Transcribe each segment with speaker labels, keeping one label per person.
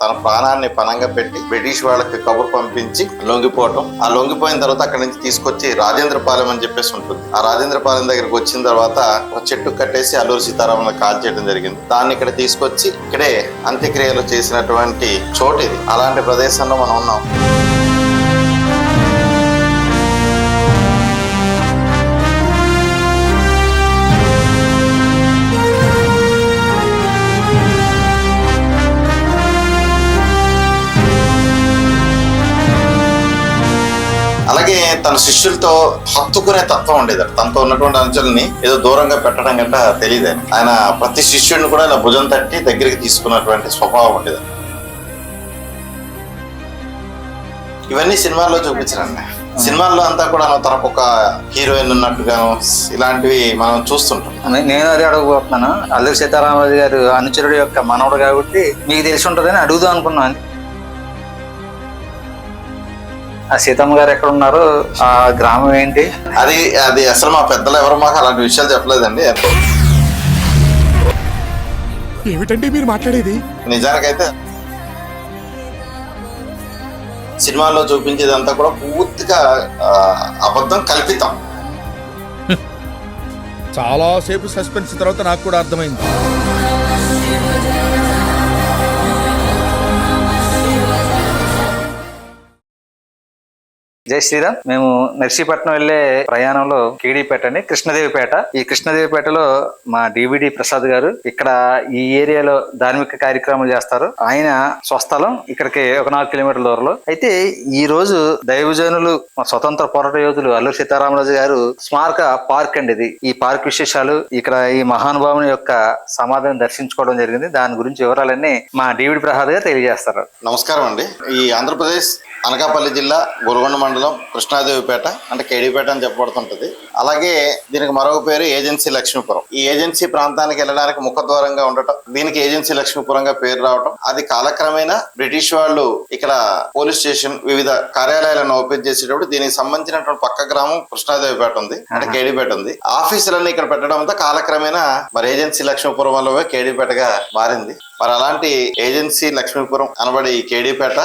Speaker 1: తన ప్రాణాన్ని పణంగా పెట్టి బ్రిటిష్ వాళ్ళకి కబురు పంపించి లొంగిపోవటం. ఆ లొంగిపోయిన తర్వాత అక్కడి నుంచి తీసుకొచ్చి రాజేంద్రపాలెం అని చెప్పేసి ఉంటుంది. ఆ రాజేంద్రపాలెం దగ్గరికి వచ్చిన తర్వాత ఒక చెట్టు కట్టేసి అల్లూరి సీతారామన్ కాల్ చేయడం జరిగింది. దాన్ని ఇక్కడ తీసుకొచ్చి ఇక్కడే అంత్యక్రియలు చేసినటువంటి చోటు ఇది. అలాంటి ప్రదేశంలో మనం ఉన్నాం. అలాగే తన శిష్యులతో హత్తుకునే తత్వం ఉండేది. తనతో ఉన్నటువంటి అంశాలని ఏదో దూరంగా పెట్టడం కంటే తెలియదు. ఆయన ప్రతి శిష్యుడిని కూడా ఇలా భుజం తట్టి దగ్గరికి తీసుకున్నటువంటి స్వభావం ఉండేది. ఇవన్నీ సినిమాల్లో చూపించారండి. సినిమాల్లో అంతా కూడా తనకు ఒక హీరోయిన్ ఉన్నట్టుగాను ఇలాంటివి మనం చూస్తుంటాం.
Speaker 2: నేను అదే అడగబోతున్నాను. అల్లూరి సీతారామరాజు గారు అనుచరుడు యొక్క మనవడు కాబట్టి మీకు తెలిసి ఉంటుందని అడుగుదాం అనుకున్నాను. ఆ సీతమ్మ గారు ఎక్కడ ఉన్నారు, ఆ గ్రామం ఏంటి?
Speaker 1: అది అసలు మా పెద్దలు ఎవరు మాకు అలాంటి విషయాలు చెప్పలేదండి.
Speaker 3: ఏమిటండి మీరు మాట్లాడేది?
Speaker 1: నిజానికైతే సినిమాల్లో చూపించేదంతా కూడా పూర్తిగా అబద్ధం, కల్పితం.
Speaker 3: చాలా సేపు సస్పెన్స్ తర్వాత నాకు కూడా అర్థమైంది.
Speaker 2: జై శ్రీరామ్. మేము నర్సీపట్నం వెళ్లే ప్రయాణంలో కేడీపేట అండి, కృష్ణదేవిపేట. ఈ కృష్ణదేవిపేటలో మా డివిడి ప్రసాద్ గారు ఇక్కడ ఈ ఏరియాలో ధార్మిక కార్యక్రమాలు చేస్తారు. ఆయన స్వస్థలం ఇక్కడికి ఒక 4 కిలోమీటర్ల దూరంలో. అయితే ఈ రోజు దైవజనులు మా స్వతంత్ర పోరాట యోధులు అల్లూరి సీతారామరాజు గారు స్మారక పార్క్ అండి ఇది. ఈ పార్క్ విశేషాలు, ఇక్కడ ఈ మహానుభావుని యొక్క సమాధిని దర్శించుకోవడం జరిగింది. దాని గురించి వివరాలన్నీ మా డివిడి ప్రసాద్ గారు తెలియజేస్తారు.
Speaker 1: నమస్కారం అండి. ఈ ఆంధ్రప్రదేశ్ అనకాపల్లి జిల్లా గొలగొండ మండలం కృష్ణాదేవిపేట అంటే కేడీపేట అని చెప్పబడుతుంటది. అలాగే దీనికి మరొక పేరు ఏజెన్సీ లక్ష్మీపురం. ఈ ఏజెన్సీ ప్రాంతానికి వెళ్ళడానికి ముఖద్వారంగా ఉండటం, దీనికి ఏజెన్సీ లక్ష్మీపురంగా పేరు రావటం, అది కాలక్రమేణా బ్రిటిష్ వాళ్ళు ఇక్కడ పోలీస్ స్టేషన్ వివిధ కార్యాలయాలను ఓపెన్ చేసేటప్పుడు దీనికి సంబంధించినటువంటి పక్క గ్రామం కృష్ణాదేవిపేట ఉంది, అంటే కేడీపేట ఉంది. ఆఫీసులన్నీ ఇక్కడ పెట్టడంతో కాలక్రమేణా మరి ఏజెన్సీ లక్ష్మీపురం వల్ల కేడీపేటగా మారింది. మరి అలాంటి ఏజెన్సీ లక్ష్మీపురం అనబడి ఈ కేడీపేట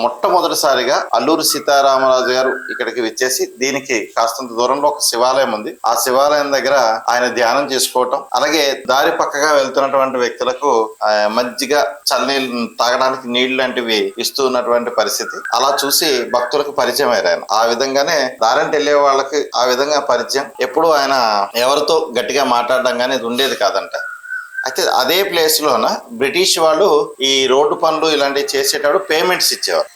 Speaker 1: మొట్టమొదటిసారిగా అల్లూరి సీతారామరాజు గారు ఇక్కడికి విచ్చేసి దీనికి కాస్తంత దూరంలో ఒక శివాలయం ఉంది. ఆ శివాలయం దగ్గర ఆయన ధ్యానం చేసుకోవటం, అలాగే దారి పక్కగా వెళ్తున్నటువంటి వ్యక్తులకు మజ్జిగ, చల్లనీళ్ళు, తాగడానికి నీళ్లు లాంటివి ఇస్తూ ఉన్నటువంటి పరిస్థితి. అలా చూసి భక్తులకు పరిచయం అయ్యారు ఆయన. ఆ విధంగానే దారంటి వెళ్లే వాళ్ళకి ఆ విధంగా పరిచయం. ఎప్పుడు ఆయన ఎవరితో గట్టిగా మాట్లాడడం కానీ ఇది ఉండేది కాదంట. అయితే అదే ప్లేస్ లోన బ్రిటిష్ వాళ్ళు ఈ రోడ్డు పనులు ఇలాంటివి చేసేటప్పుడు పేమెంట్స్ ఇచ్చేవారు.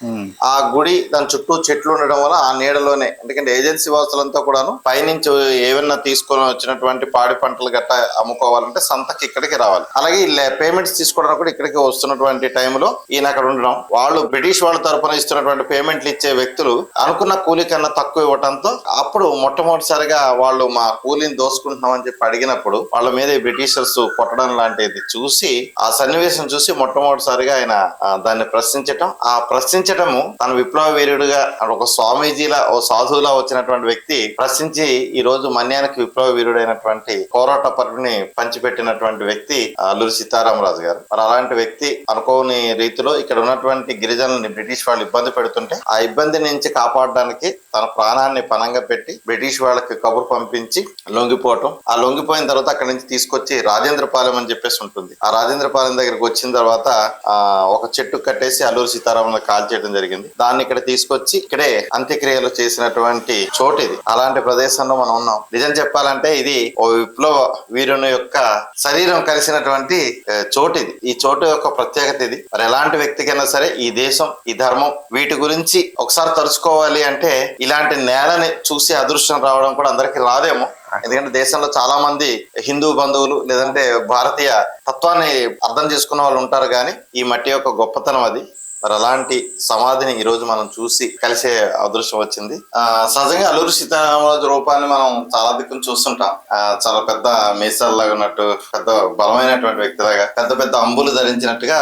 Speaker 1: ఆ గుడి దాని చుట్టూ చెట్లు ఉండడం వల్ల ఆ నీడలోనే, ఎందుకంటే ఏజెన్సీ వాసులంతా కూడాను పైనుంచి ఏమన్నా తీసుకొని వచ్చినటువంటి పాడి పంటలు గట్ట అమ్ముకోవాలంటే సంతకి ఇక్కడికి రావాలి. అలాగే పేమెంట్స్ తీసుకోవడానికి కూడా ఇక్కడికి వస్తున్నటువంటి టైంలో ఈయన అక్కడ ఉండడం, వాళ్ళు బ్రిటిష్ వాళ్ళ తరఫున ఇస్తున్నటువంటి పేమెంట్లు ఇచ్చే వ్యక్తులు అనుకున్న కూలీ కన్నా తక్కువ ఇవ్వడంతో అప్పుడు మొట్టమొదటిసారిగా వాళ్ళు మా కూలీని దోసుకుంటున్నాం అని చెప్పి అడిగినప్పుడు వాళ్ళ మీద బ్రిటిషర్స్ కొట్టడం లాంటిది చూసి, ఆ సన్నివేశం చూసి మొట్టమొదటిసారిగా ఆయన దాన్ని ప్రశ్నించటం, ఆ ప్రశ్నించటము తన విప్లవ వీరుడుగా ఒక స్వామీజీలా, ఓ సాధువులా వచ్చినటువంటి వ్యక్తి ప్రశ్నించి ఈ రోజు మన్యానికి విప్లవ వీరుడైనటువంటి పోరాట పరుని పంచిపెట్టినటువంటి వ్యక్తి అల్లూరి సీతారామరాజు గారు. మరి అలాంటి వ్యక్తి అనుకోని రీతిలో ఇక్కడ ఉన్నటువంటి గిరిజనుల్ని బ్రిటిష్ వాళ్ళు ఇబ్బంది పెడుతుంటే ఆ ఇబ్బంది నుంచి కాపాడడానికి తన ప్రాణాన్ని పణంగా పెట్టి బ్రిటిష్ వాళ్ళకి కబురు పంపించి లొంగిపోవటం. ఆ లొంగిపోయిన తర్వాత అక్కడి నుంచి తీసుకొచ్చి రాజేంద్రపాలెం అని చెప్పేసి ఉంటుంది. ఆ రాజేంద్రపాలెం దగ్గరికి వచ్చిన తర్వాత ఒక చెట్టు కట్టేసి అల్లూరి సీతారామన్ కాల్ చేయడం జరిగింది. దాన్ని ఇక్కడ తీసుకొచ్చి ఇక్కడే అంత్యక్రియలు చేసినటువంటి చోటు ఇది. అలాంటి ప్రదేశంలో మనం ఉన్నాం. నిజం చెప్పాలంటే ఇది ఓ విప్లవ వీరుని యొక్క శరీరం కలిసినటువంటి చోటు ఇది. ఈ చోటు యొక్క ప్రత్యేకత ఇది. మరి ఎలాంటి వ్యక్తికైనా సరే ఈ దేశం, ఈ ధర్మం, వీటి గురించి ఒకసారి తలుచుకోవాలి అంటే ఇలాంటి నేలని చూసి అదృష్టం రావడం కూడా అందరికి రాదేమో. ఎందుకంటే దేశంలో చాలా మంది హిందూ బంధువులు లేదంటే భారతీయ తత్వాన్ని అర్థం చేసుకున్న వాళ్ళు ఉంటారు, కానీ ఈ మట్టి యొక్క గొప్పతనం అది. మరి అలాంటి సమాధిని ఈ రోజు మనం చూసి కలిసే అదృష్టం వచ్చింది. సహజంగా అల్లూరి సీతారామరాజు రూపాన్ని మనం చాలా దిక్కును చూస్తుంటాం. చాలా పెద్ద మీసాల్లాగా ఉన్నట్టు, పెద్ద బలమైనటువంటి వ్యక్తిలాగా, పెద్ద పెద్ద అంబులు ధరించినట్టుగా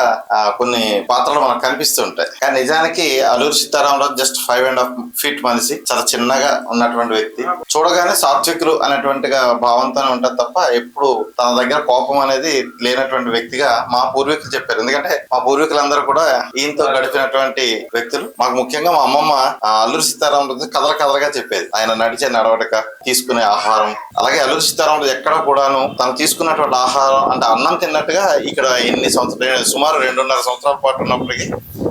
Speaker 1: కొన్ని పాత్రలు మనకు కనిపిస్తుంటాయి. కానీ నిజానికి అల్లూరి సీతారామరాజు జస్ట్ 5.5 feet మనిషి, చాలా చిన్నగా ఉన్నటువంటి వ్యక్తి. చూడగానే సాత్వికులు అనేటువంటిగా భావంతోనే ఉంటారు తప్ప ఎప్పుడు తన దగ్గర కోపం అనేది లేనటువంటి వ్యక్తిగా మా పూర్వీకులు చెప్పారు. ఎందుకంటే మా పూర్వీకులందరూ కూడా ఈయనతో గడిపినటువంటి వ్యక్తులు. మాకు ముఖ్యంగా మా అమ్మమ్మ అల్లూరి సీతారామరాజు కథలుగా చెప్పేది. ఆయన నడిచే నడవడిక, తీసుకునే ఆహారం, అలాగే అల్లూరి సీతారామరాజు ఎక్కడ కూడాను తను తీసుకున్నటువంటి ఆహారం అంటే అన్నం తిన్నట్టుగా ఇక్కడ ఎన్ని సంవత్సరాలు, సుమారు 2.5 సంవత్సరాల పాటు ఉన్నప్పటికీ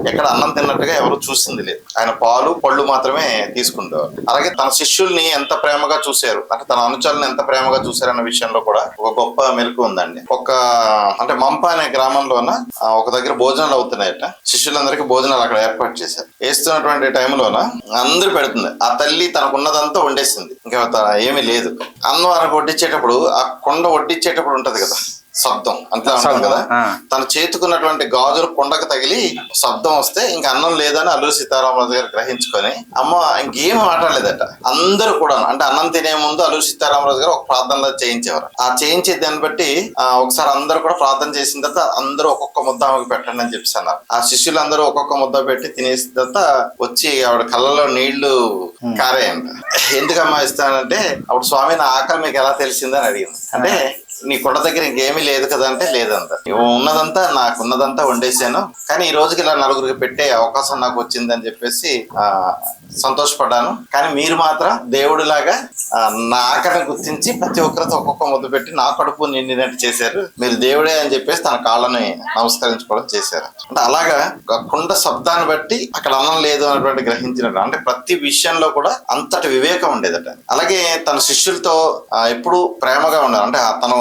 Speaker 1: ఎక్కడ అన్నం తిన్నట్టుగా ఎవరు చూసింది లేదు. ఆయన పాలు పళ్ళు మాత్రమే తీసుకుంటారు. అలాగే తన శిష్యుల్ని ఎంత ప్రేమగా చూశారు, అంటే తన అనుచరులను ఎంత ప్రేమగా చూశారు అన్న విషయంలో కూడా ఒక గొప్ప మెలకు ఉందండి. అంటే మంప అనే గ్రామంలోన ఒక దగ్గర భోజనాలు అవుతున్నాయట. శిష్యులందరికీ భోజనాలు అక్కడ ఏర్పాటు చేశారు. వేస్తున్నటువంటి టైంలోన అందరూ పెడుతుంది. ఆ తల్లి తనకున్నదంతా వండేసింది, ఇంకా ఏమీ లేదు. అన్నం ఆయనకు వడ్డించేటప్పుడు ఆ కొండ వడ్డించేటప్పుడు ఉంటది కదా శబ్దం, అంతే ఉంటుంది కదా. తన చేతుకున్నటువంటి గాజులు కొండకు తగిలి శబ్దం వస్తే ఇంకా అన్నం లేదని అల్లూరి సీతారామరాజు గారు గ్రహించుకొని అమ్మ ఇంకేం మాట్లాడలేదట. అందరూ కూడా అంటే అన్నం తినే ముందు అల్లూరి సీతారామరాజు గారు ఒక ప్రార్థనలో చేయించేవారు. ఆ చేయించే దాన్ని బట్టి ఒకసారి అందరూ కూడా ప్రార్థన చేసిన తర్వాత అందరూ ఒక్కొక్క ముద్ద ఆమెకు పెట్టండి అని చెప్పేసి అన్నారు. ఆ శిష్యులందరూ ఒక్కొక్క ముద్ద పెట్టి తినేసిన తర్వాత వచ్చి ఆవిడ కళ్ళలో నీళ్లు కారేయంట. ఎందుకమ్మా ఇస్తానంటే అప్పుడు స్వామి నా ఆకలి మీకు ఎలా తెలిసిందని అడిగింది. అంటే నీ కొండ దగ్గర ఇంకేమీ లేదు కదా అంటే లేదంట, నాకున్నదంతా వండేసాను, కానీ ఈ రోజుకి ఇలా నలుగురికి పెట్టే అవకాశం నాకు వచ్చిందని చెప్పేసి సంతోషపడ్డాను. కానీ మీరు మాత్రం దేవుడిలాగా నా ఆకలిని గుర్తించి ప్రతి ఒక్కరితో ఒక్కొక్క ముద్దు పెట్టి నా కడుపు నిండినట్టు చేశారు. మీరు దేవుడే అని చెప్పేసి తన కాళ్ళని నమస్కరించుకోవడం చేశారు. అంటే అలాగా కుండ శబ్దాన్ని బట్టి అక్కడ అన్నం లేదు అనేటువంటి గ్రహించినట్టు, అంటే ప్రతి విషయంలో కూడా అంతటి వివేకం ఉండేదట. అలాగే తన శిష్యులతో ఎప్పుడు ప్రేమగా ఉన్నారు. అంటే తను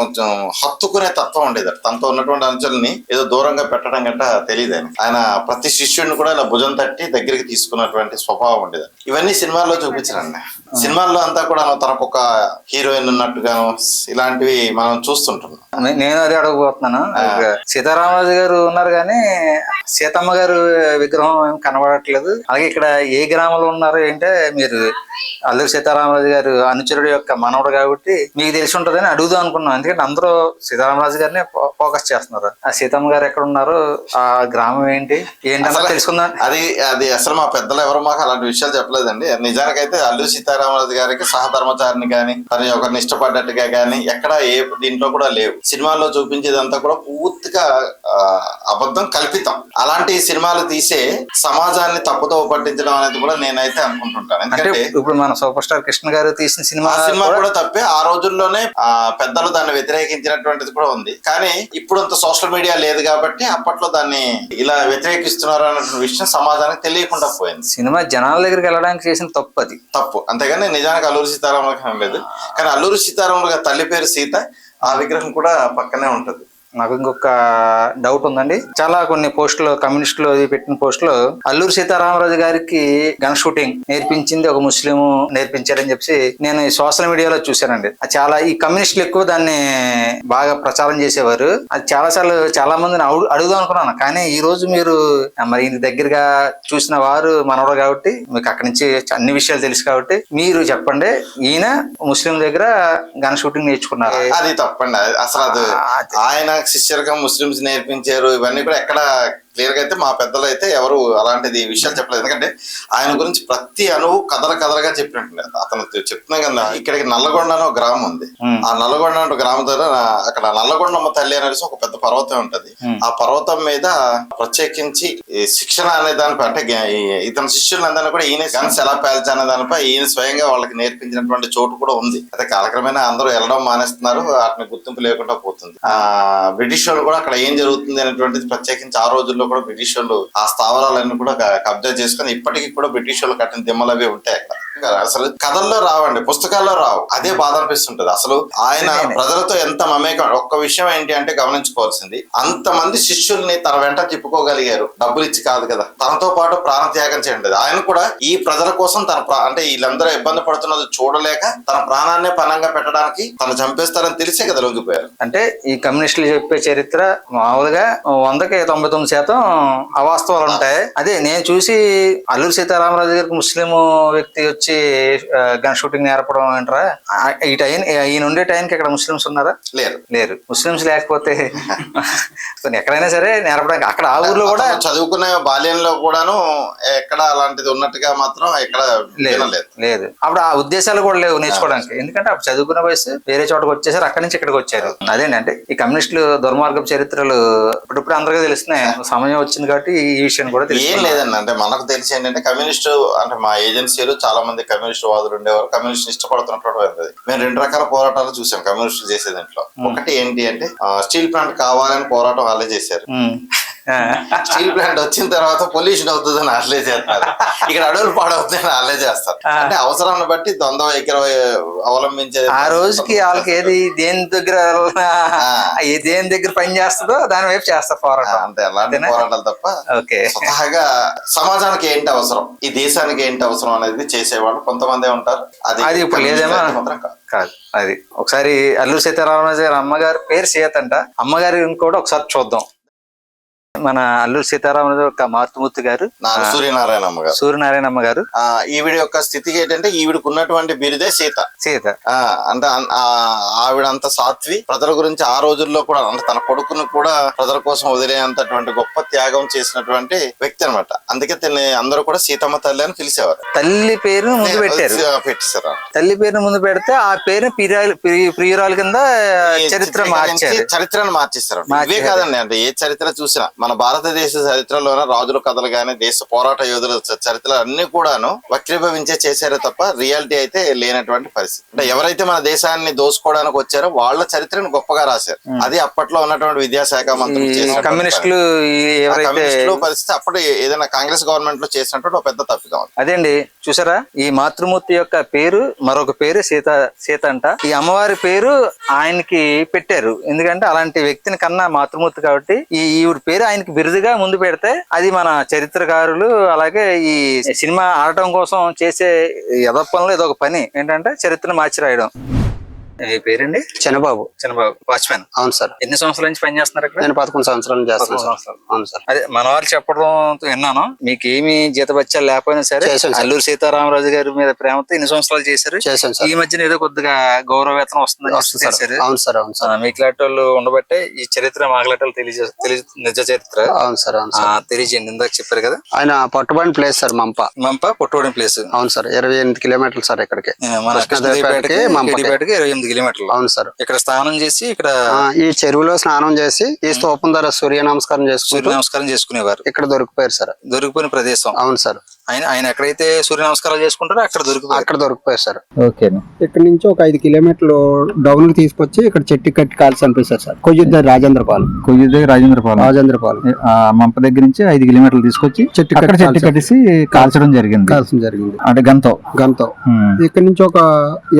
Speaker 1: హత్తుకునే తత్వం ఉండేదట. తనతో ఉన్నటువంటి అంశాలని ఏదో దూరంగా పెట్టడం గట్ట తెలియదు. ఆయన ప్రతి శిష్యుడిని కూడా ఇలా భుజం తట్టి దగ్గరికి తీసుకున్నటువంటి స్వభావం ఉండేది. ఇవన్నీ సినిమాల్లో చూపించారండి. సినిమాల్లో అంతా కూడా తనకు ఒక హీరోయిన్ ఉన్నట్టుగాను ఇలాంటివి మనం చూస్తుంటున్నాం.
Speaker 2: నేను అదే అడగబోతున్నాను. సీతారామరాజు గారు ఉన్నారు కానీ సీతమ్మ గారు విగ్రహం ఏం కనబడట్లేదు. అలాగే ఇక్కడ ఏ గ్రామంలో ఉన్నారు ఏంటంటే, మీరు అల్లూరి సీతారామరాజు గారు అనుచరుడు యొక్క మనవడు కాబట్టి మీకు తెలిసి ఉంటుందని అడుగుదాం అనుకున్నాం. ఎందుకంటే అందరూ సీతారామరాజు గారిని ఫోకస్ చేస్తున్నారు. ఆ సీతమ్మ గారు ఎక్కడ ఉన్నారు, ఆ గ్రామం ఏంటంటే తెలుసుకుందాం.
Speaker 1: అది అసలు మా పెద్దలు ఎవరు మాకు అలాంటి విషయాలు చెప్పలేదండి. నిజానికైతే అల్లూరి సీతారామరాజు గారికి సహధర్మచారిని కానీ తను ఒకరిని ఇష్టపడ్డట్టుగా కానీ ఎక్కడ ఏ దీంట్లో కూడా లేవు. సినిమాల్లో చూపించేదంతా కూడా పూర్తిగా అబద్ధం, కల్పితం. అలాంటి సినిమాలు తీసే సమాజాన్ని తప్పుతో పట్టించడం అనేది కూడా నేనైతే అనుకుంటుంటాను. ఎందుకంటే
Speaker 2: ఇప్పుడు మన సూపర్ స్టార్ కృష్ణ గారు తీసిన సినిమా
Speaker 1: కూడా తప్పే. ఆ రోజుల్లోనే పెద్దలు దాన్ని వ్యతిరేకించినటువంటిది కూడా ఉంది. కానీ ఇప్పుడు అంత సోషల్ మీడియా లేదు కాబట్టి అప్పట్లో దాన్ని ఇలా వ్యతిరేకిస్తున్నారు అన్న విషయం సమాజానికి తెలియకుండా పోయింది.
Speaker 2: సినిమా జనాల దగ్గరికి వెళ్ళడానికి చేసిన తప్పు.
Speaker 1: అంతేగాని నిజానికి అల్లూరి సీతారామరాజు లేదు. కానీ అల్లూరి సీతారామరాజు గారి తల్లి పేరు సీత, ఆ విగ్రహం కూడా పక్కనే ఉంటది.
Speaker 2: నాకు ఇంకొక డౌట్ ఉందండి. చాలా కొన్ని పోస్టులు, కమ్యూనిస్టులు పెట్టిన పోస్టులు అల్లూరి సీతారామరాజు గారికి గన్ షూటింగ్ నేర్పించింది ఒక ముస్లిం నేర్పించారని చెప్పి నేను ఈ సోషల్ మీడియాలో చూశానండి. చాలా ఈ కమ్యూనిస్టులు ఎక్కువ దాన్ని బాగా ప్రచారం చేసేవారు. అది చాలా మందిని అడుగుదాం అనుకున్నాను. కానీ ఈ రోజు మీరు మరి ఇంటి దగ్గరగా చూసిన వారు మనవడు కాబట్టి మీకు అక్కడి నుంచి అన్ని విషయాలు తెలుసు కాబట్టి మీరు చెప్పండి, ఈయన ముస్లిం దగ్గర గన్ షూటింగ్ నేర్చుకున్నారు.
Speaker 1: అది తప్పండి. అసలు ఆయన శిష్యులుగా ముస్లిమ్స్ నేర్పించారు. ఇవన్నీ కూడా ఎక్కడ క్లియర్ గా అయితే మా పెద్దలు అయితే ఎవరు అలాంటిది విషయాలు చెప్పలేదు. ఎందుకంటే ఆయన గురించి ప్రతి అణువు కథలుగా చెప్పినట్టు అతను చెప్తున్నాం కదా. ఇక్కడికి నల్లగొండ అని ఒక గ్రామం ఉంది. ఆ నల్లగొండ అనే గ్రామం ద్వారా అక్కడ నల్లగొండమ్మ తల్లి అనేసి ఒక పెద్ద పర్వతం ఉంటది. ఆ పర్వతం మీద ప్రత్యేకించి శిక్షణ అనే దానిపై, అంటే ఇతని శిష్యులందరినీ కూడా ఈయన గన్స్ ఎలా పేల్చనే దానిపై ఈయన స్వయంగా వాళ్ళకి నేర్పించినటువంటి చోటు కూడా ఉంది. అయితే కాలక్రమేణా అందరూ వెళ్ళడం మానేస్తున్నారు, వాటిని గుర్తింపు లేకుండా పోతుంది. బ్రిటిష్ వాళ్ళు కూడా అక్కడ ఏం జరుగుతుంది అనేటువంటిది ప్రత్యేకించి ఆ రోజుల్లో కూడా బ్రిటిష్ వాళ్ళు ఆ స్థావరాలన్నీ కూడా కబ్జా చేసుకుని ఇప్పటికీ కూడా బ్రిటిష్ వాళ్ళు కట్టిన దిమ్మలు అవి ఉంటాయి అక్కడ. అసలు కథల్లో రావండి, పుస్తకాల్లో రావు. అదే బాధ అనిపిస్తుంటది. అసలు ఆయన ప్రజలతో ఎంత మమేకం. ఒక్క విషయం ఏంటి అంటే గమనించుకోవాల్సింది, అంతమంది శిష్యుల్ని తన వెంట తిప్పుకోగలిగారు. డబ్బులు ఇచ్చి కాదు కదా, తనతో పాటు ప్రాణ త్యాగం చేయండి. ఆయన కూడా ఈ ప్రజల కోసం అంటే వీళ్ళందరూ ఇబ్బంది పడుతున్నది చూడలేక తన ప్రాణాన్నే పణంగా పెట్టడానికి తను చంపేస్తారని తెలిసే కదా లొంగిపోయారు.
Speaker 2: అంటే ఈ కమ్యూనిస్టులు చెప్పే చరిత్ర మామూలుగా 100కి 99% అవాస్తవాలు ఉంటాయి. అదే నేను చూసి అల్లూరి సీతారామరాజు గారికి ముస్లిం వ్యక్తి వచ్చి గన్ షూటింగ్ నేర్పడం ఏంట్రా, ఈ టైం ఈయన ఉండే టైంకి ఇక్కడ ముస్లిమ్స్ ఉన్నారా? లేరు. ముస్లిమ్స్ లేకపోతే ఎక్కడైనా సరే నేర్పడానికి అక్కడ ఆ ఊర్లో కూడా
Speaker 1: చదువుకునే బాల్యంలో కూడాను ఎక్కడ అలాంటిది ఉన్నట్టుగా మాత్రం ఎక్కడ
Speaker 2: లేదు. అప్పుడు ఆ ఉద్దేశాలు కూడా లేవు నేర్చుకోవడానికి. ఎందుకంటే అప్పుడు చదువుకునే వయసు వేరే చోటకి వచ్చేసారు, అక్కడి నుంచి ఇక్కడికి వచ్చారు. అదేంటంటే ఈ కమ్యూనిస్టులు దుర్మార్గపు చరిత్రలు ఇప్పుడు అందరికీ తెలుస్తున్నాయి. సమయం వచ్చింది కాబట్టి ఈ విషయం కూడా
Speaker 1: ఏం లేదండి. అంటే మనకు తెలిసి ఏంటంటే కమ్యూనిస్టు అంటే మా ఏజెన్సీలో చాలా మంది కమ్యూనిస్ట్ వాదులు ఉండేవారు. కమ్యూనిస్ట్ ఇష్టపడుతున్నట్టు మేము 2 రకాల పోరాటాలు చూసాం కమ్యూనిస్టులు చేసే దాంట్లో. ఒకటి ఏంటి అంటే స్టీల్ ప్లాంట్ కావాలని పోరాటం వాళ్ళే చేశారు. స్టీల్ ప్లాంట్ వచ్చిన తర్వాత పొల్యూషన్ అవుతుందని వాళ్ళే చేస్తారు. ఇక్కడ అడవులు పాడవుతుందని వాళ్ళే చేస్తారు. అంటే అవసరాన్ని బట్టి ద్వంద్వ వైఖరి అవలంబించేది.
Speaker 2: ఆ రోజుకి వాళ్ళకి ఏది దేని దగ్గర పని చేస్తుందో దాని వైపు చేస్తారు పోరాటం.
Speaker 1: అంతే, అలాంటి పోరాటాలు తప్ప స్వతహాగా సమాజానికి ఏంటి అవసరం, ఈ దేశానికి ఏంటి అవసరం అనేది చేసేవాళ్ళు కొంతమందే ఉంటారు. అది
Speaker 2: ఇప్పుడు లేదేమో కాదు. అది ఒకసారి అల్లూరి సీతారామరాజు గారి అమ్మగారి పేరు సీత అంట. అమ్మగారి ఇంకోటి ఒకసారి చూద్దాం. మన అల్లూరి సీతారామరాజు యొక్క మాతృమూర్తి గారు సూర్యనారాయణమ్మ గారు.
Speaker 1: ఈవిడ యొక్క స్థితికి ఏంటంటే ఈవిడకు ఉన్నటువంటి బిరుదే సీత. అంటే ఆవిడ అంత సాత్వి, ప్రజల గురించి ఆ రోజుల్లో కూడా అంటే తన కొడుకును కూడా ప్రజల కోసం వదిలేంతటువంటి గొప్ప త్యాగం చేసినటువంటి వ్యక్తి అనమాట. అందుకే అందరూ కూడా సీతమ్మ తల్లి అని పిలిచేవారు.
Speaker 2: తల్లి పేరు ముందు
Speaker 1: పెట్టేశారు.
Speaker 2: తల్లి పేరును ముందు పెడితే ఆ పేరు ప్రియురాలు కింద
Speaker 1: చరిత్రను మార్చేస్తారు. ఇవే కాదండి, అంటే ఏ చరిత్ర చూసినా మన భారతదేశ చరిత్రలోనే రాజుల కథలు గానీ దేశ పోరాట యోధుల చరిత్రలు అన్ని కూడాను వక్రీభవించే చేశారే తప్ప రియాలిటీ అయితే లేనటువంటి పరిస్థితి. అంటే ఎవరైతే మన దేశాన్ని దోసుకోవడానికి వచ్చారో వాళ్ళ చరిత్రను గొప్పగా రాశారు. అది అప్పట్లో ఉన్నటువంటి విద్యాశాఖ మంత్రులు
Speaker 2: కమ్యూనిస్టులు
Speaker 1: పరిస్థితి అప్పుడు ఏదైనా కాంగ్రెస్ గవర్నమెంట్ లో చేసినటువంటి ఒక పెద్ద తప్పిదం.
Speaker 2: అదేండి చూసారా, ఈ మాతృమూర్తి యొక్క పేరు మరొక పేరు సీత అంట. ఈ అమ్మవారి పేరు ఆయనకి పెట్టారు. ఎందుకంటే అలాంటి వ్యక్తిని కన్నా మాతృమూర్తి కాబట్టి ఈవిడ పేరు ఆయనకి బిరుదుగా ముందు పెడితే అది మన చరిత్రకారులు అలాగే ఈ సినిమా ఆడటం కోసం చేసే యదప్పంలో ఇదొక పని ఏంటంటే చరిత్రను మార్చి రాయడం. పేరండి
Speaker 4: చిన్నబాబు
Speaker 2: వాచ్మెన్.
Speaker 4: అవును సార్.
Speaker 2: ఎన్ని సంవత్సరాల నుంచి పని చేస్తున్నారు ఇక్కడ?
Speaker 4: నేను 11 సంవత్సరాలు చేస్తాను. అవును సార్.
Speaker 2: అదే మన వాళ్ళు చెప్పడం విన్నాను, మీకు ఏమి జీతబత్యాలు లేకపోయినా సరే అల్లూరి సీతారామరాజు గారి మీద ప్రేమతో ఎన్ని సంవత్సరాలు చేశారు. ఈ మధ్యన ఏదో కొద్దిగా గౌరవ వేతనం వస్తుందని చేశారు.
Speaker 4: అవును సార్. అవును సార్.
Speaker 2: మీకులాంటి వాళ్ళు ఉండబట్టే ఈ చరిత్ర మాకులాంటి నిజ చరిత్ర.
Speaker 4: అవును సార్. అవును సార్.
Speaker 2: తెలియజేయండి. ఇందాక చెప్పారు కదా
Speaker 4: ఆయన పట్టుబడిన ప్లేస్ సార్ మంప
Speaker 2: పట్టుబడిన ప్లేస్.
Speaker 4: అవును సార్. 28 కిలోమీటర్లు సార్ ఇక్కడికి.
Speaker 2: మన కృష్ణదేవిపేటకి 28 కిలోమీటర్లు.
Speaker 4: అవును సార్.
Speaker 2: ఇక్కడ స్నానం చేసి ఇక్కడ
Speaker 4: ఈ చెరువులో స్నానం చేసి ఈ స్తూపం ద్వారా సూర్య నమస్కారం
Speaker 2: చేసుకునేవారు.
Speaker 4: ఇక్కడ దొరికిపోయారు సార్.
Speaker 2: దొరికిపోయిన ప్రదేశం.
Speaker 4: అవును సార్.
Speaker 2: ఆయన ఎక్కడైతే సూర్య నమస్కారాలు చేసుకుంటారో అక్కడ
Speaker 4: దొరికిపోయారు సార్.
Speaker 2: ఓకే.
Speaker 4: ఇక్కడ నుంచి ఒక 5 కిలోమీటర్లు డౌన్ కి తీసుకొచ్చి ఇక్కడ చెట్టు కట్టి కాల్చి చంపేశారు సార్. కొయ్యుద్ద రాజేంద్రపాలెం
Speaker 2: మంప దగ్గర నుంచి 5 కిలోమీటర్లు తీసుకొచ్చి చెట్టు కట్టేసి కాల్చడం జరిగింది. అంటే గంతో
Speaker 4: ఇక్కడ నుంచి ఒక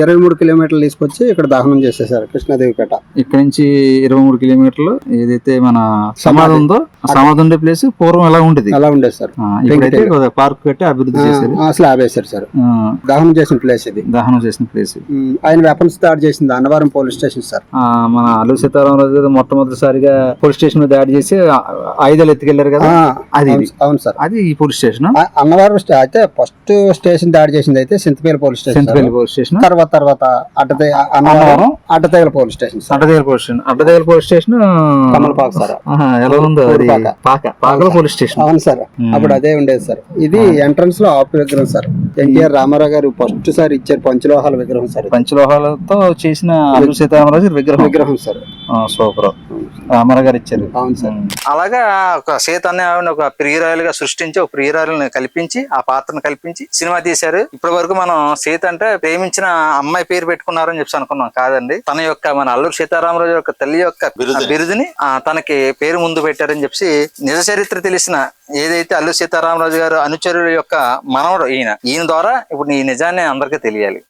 Speaker 4: 23 కిలోమీటర్లు తీసుకొచ్చి ఇక్కడ దహనం చేసేసారు కృష్ణదేవిపేట.
Speaker 2: ఇక్కడ నుంచి 23 కిలోమీటర్లు ఏదైతే మన సమాధి ఉందో సమాధి ఉండే ప్లేస్ పూర్వం ఎలా ఉండేది సార్. ఇప్పుడైతే పార్క్ కట్టి అభివృద్ధి చేశారు.
Speaker 4: స్లాబ్ వేశారు సార్. దహనం చేసిన ప్లేస్ ఇది. ఆయన వెపన్స్ దాడి చేసింది అన్నవరం పోలీస్ స్టేషన్ సార్.
Speaker 2: మన అల్లూరి సీతారామరాజు గారు మొట్టమొదటిసారిగా పోలీస్ స్టేషన్ దాడి చేసి ఆయుధాలు ఎత్తుకెళ్లారు కదా.
Speaker 4: అవును సార్.
Speaker 2: అది ఈ పోలీస్ స్టేషన్
Speaker 4: అన్నవరం అయితే ఫస్ట్ స్టేషన్ దాడి చేసింది అయితే సింతపేల పోలీస్ స్టేషన్. తర్వాత Annavaram Addateegala police station.
Speaker 2: Addateegala police station
Speaker 4: కమలపాక సార్.
Speaker 2: ఎలా ఉందో పాకల పోలీస్ స్టేషన్.
Speaker 4: అవును సార్. అప్పుడు అదే ఉండేది సార్. ఇది ఎంట్రన్స్ లో ఆపు విగ్రహం సార్. ఎన్టీఆర్ రామారావు గారు ఫస్ట్ సార్ ఇచ్చారు పంచలోహాల విగ్రహం సార్.
Speaker 2: పంచలోహాలతో చేసిన అల్లూరి సీతారామరాజు విగ్రహం
Speaker 4: సార్.
Speaker 2: సూపర్. రామారావు గారు ఇచ్చారు.
Speaker 4: అవును సార్.
Speaker 2: అలాగా ఒక సీత అనే ఆవిడని ఒక ప్రియురాలుగా సృష్టించి ఒక ప్రియురాలని కల్పించి ఆ పాత్రను కల్పించి సినిమా తీశారు. ఇప్పటి వరకు మనం సీత అంటే ప్రేమించిన అమ్మాయి పేరు పెట్టుకున్నారని చెప్పి అనుకున్నాం. కాదండి, తన యొక్క మన అల్లూరి సీతారామరాజు యొక్క తల్లి యొక్క బిరుదుని తనకి పేరు ముందు పెట్టారని చెప్పి నిజ చరిత్ర తెలిసిన ఏదైతే అల్లూరి సీతారామరాజు గారు అనుచరుల యొక్క మనవడు ఈయన ద్వారా ఇప్పుడు ఈ నిజాన్ని అందరికీ తెలియాలి.